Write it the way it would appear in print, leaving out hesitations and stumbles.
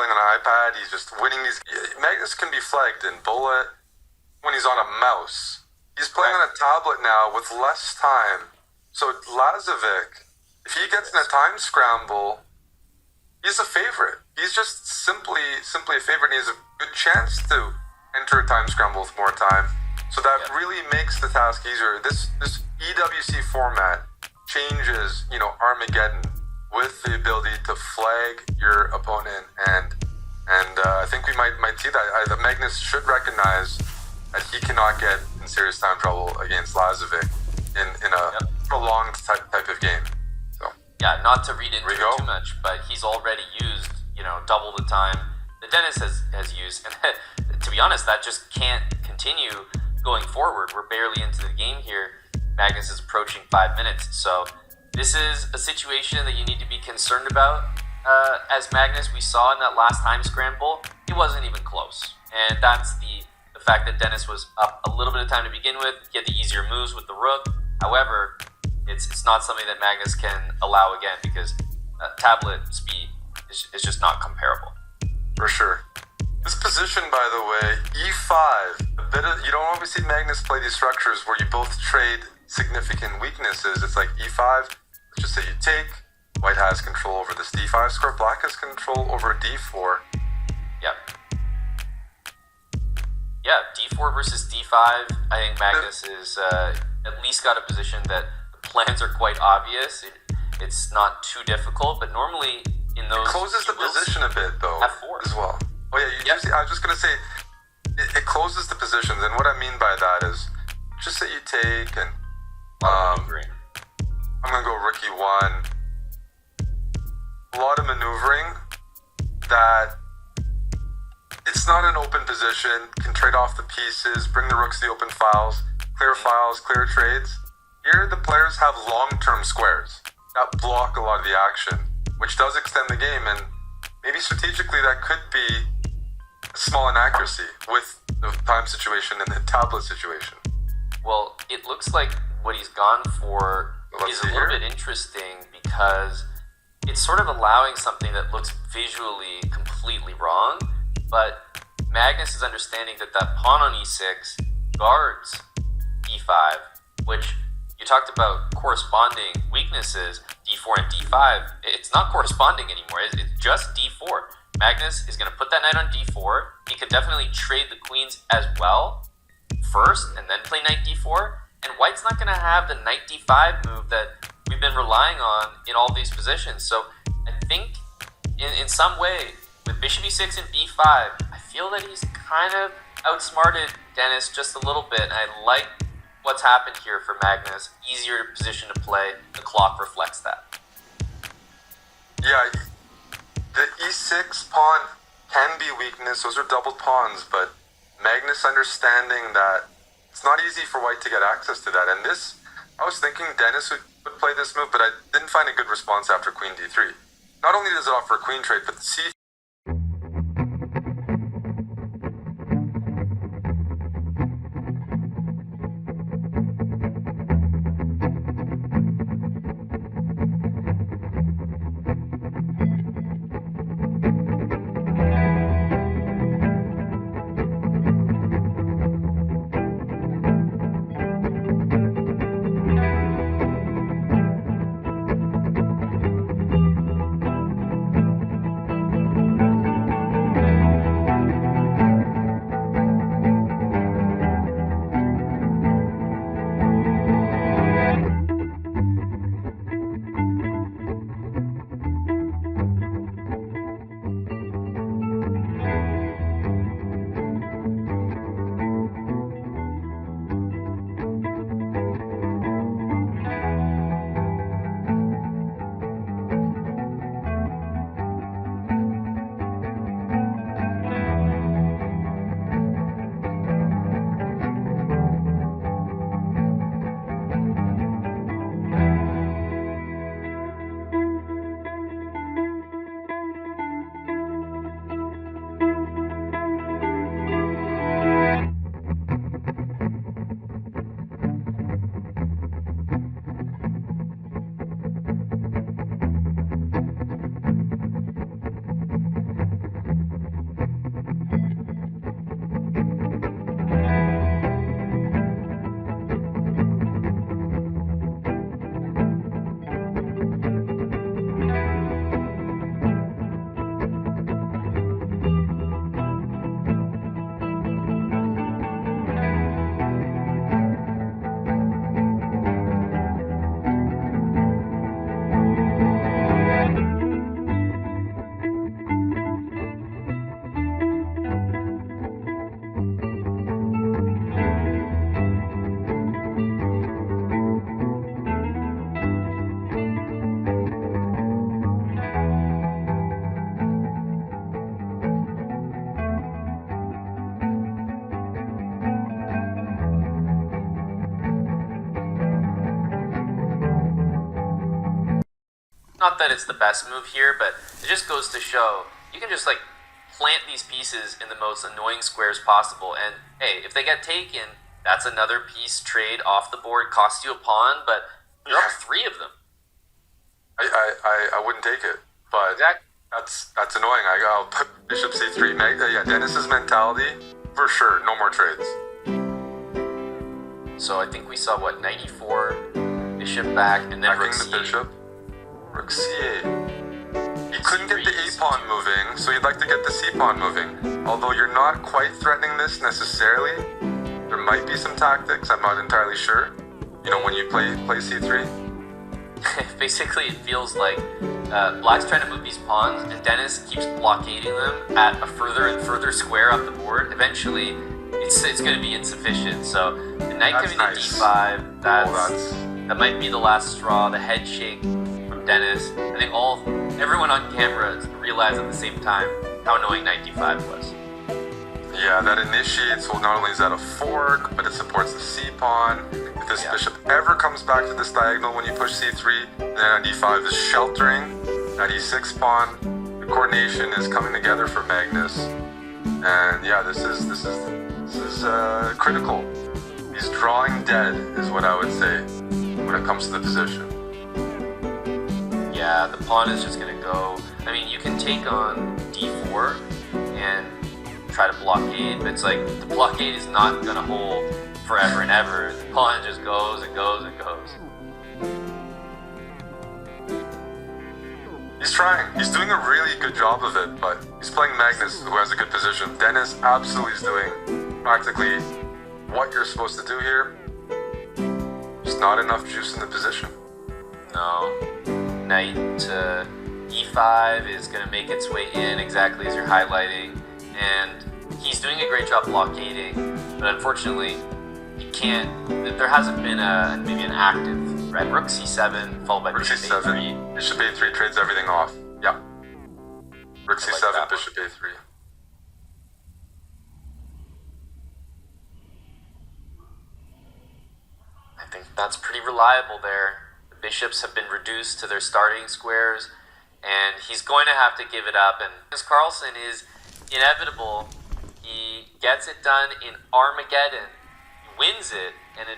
playing on an iPad. He's just winning these. Magnus can be flagged in bullet when he's on a mouse. He's playing on a tablet now with less time. So Lazavik, if he gets in a time scramble, he's a favorite. He's just simply a favorite, and he has a good chance to enter a time scramble with more time. So that really makes the task easier. This EWC format changes, Armageddon with the ability to flag your opponent, and I think we might see that. That Magnus should recognize that he cannot get in serious time trouble against Lazavik in a prolonged type of game. So not to read into it too much, but he's already used double the time that Denis has used, and to be honest, that just can't continue going forward. We're barely into the game here. Magnus is approaching 5 minutes, so this is a situation that you need to be concerned about. As Magnus, we saw in that last time scramble, it wasn't even close, and that's the fact that Denis was up a little bit of time to begin with. He had the easier moves with the rook. However, it's not something that Magnus can allow again, because tablet speed is just not comparable. For sure. This position, by the way, e5, you don't always see Magnus play these structures where you both trade significant weaknesses. It's like e5, let's just say you take, white has control over this d5 square, black has control over d4. Yeah, d4 versus d5, I think Magnus is at least got a position that the plans are quite obvious. It's not too difficult, but normally in those... It closes the position a bit, though, f4 as well. Oh yeah, I was just going to say, it closes the positions, and what I mean by that is, just say you take, and I'm going to go rook e1. A lot of maneuvering that it's not an open position, can trade off the pieces, bring the rooks to the open files, clear trades. Here, the players have long-term squares that block a lot of the action, which does extend the game, and maybe strategically that could be a small inaccuracy with the time situation and the tablet situation. Well, it looks like what he's gone for is a little bit interesting, because it's sort of allowing something that looks visually completely wrong, but Magnus is understanding that pawn on e6 guards e5, which you talked about corresponding weaknesses, d4 and d5. It's not corresponding anymore. It's just d4. Magnus is going to put that knight on d4. He could definitely trade the queens as well first and then play knight d4. And white's not going to have the knight d5 move that we've been relying on in all these positions. So I think in some way, with bishop e6 and b5, I feel that he's kind of outsmarted Denis just a little bit. And I like what's happened here for Magnus. Easier position to play. The clock reflects that. Yeah, the e6 pawn can be weakness. Those are doubled pawns, but Magnus understanding that it's not easy for white to get access to that. And this, I was thinking Denis would play this move, but I didn't find a good response after queen d3. Not only does it offer a queen trade, but the c Not that it's the best move here, but it just goes to show you can just like plant these pieces in the most annoying squares possible. And hey, if they get taken, that's another piece trade off the board, cost you a pawn, but you're up 3 of them. I wouldn't take it, but Exactly. that's annoying. I'll put bishop c3. Yeah, Denis's mentality for sure. No more trades. So I think we saw what, 94 bishop back, and then rook Backing the bishop. Rook c8. He couldn't get the a pawn moving, so he'd like to get the c pawn moving. Although you're not quite threatening this necessarily, there might be some tactics. I'm not entirely sure. You know, when you play c3. Basically, it feels like Black's trying to move these pawns, and Denis keeps blockading them at a further and further square up the board. Eventually, it's going to be insufficient. So the knight coming to d5, that might be the last straw. The head shake from Denis. I think everyone on camera realized at the same time how annoying knight d5 was. Yeah, that initiates. Well, not only is that a fork, but it supports the c pawn. If this bishop ever comes back to this diagonal when you push c3, then on d5 is sheltering. That e6 pawn, the coordination is coming together for Magnus, and yeah, this is critical. He's drawing dead, is what I would say when it comes to the position. Yeah, the pawn is just gonna go. I mean, you can take on d4 and try to blockade, but it's like the blockade is not gonna hold forever and ever. The pawn just goes and goes and goes. He's trying. He's doing a really good job of it, but he's playing Magnus, who has a good position. Denis absolutely is doing practically what you're supposed to do here. Just not enough juice in the position. No. Knight to e5 is going to make its way in exactly as you're highlighting, and he's doing a great job blockading, but unfortunately, he can't. There hasn't been maybe an active threat. Rook c7 followed by bishop a3. Bishop a3 trades everything off. Yeah. Rook c7, like bishop a3. I think that's pretty reliable there. The bishops have been reduced to their starting squares, and he's going to have to give it up. And Magnus Carlsen is inevitable. He gets it done in Armageddon. He wins it, and it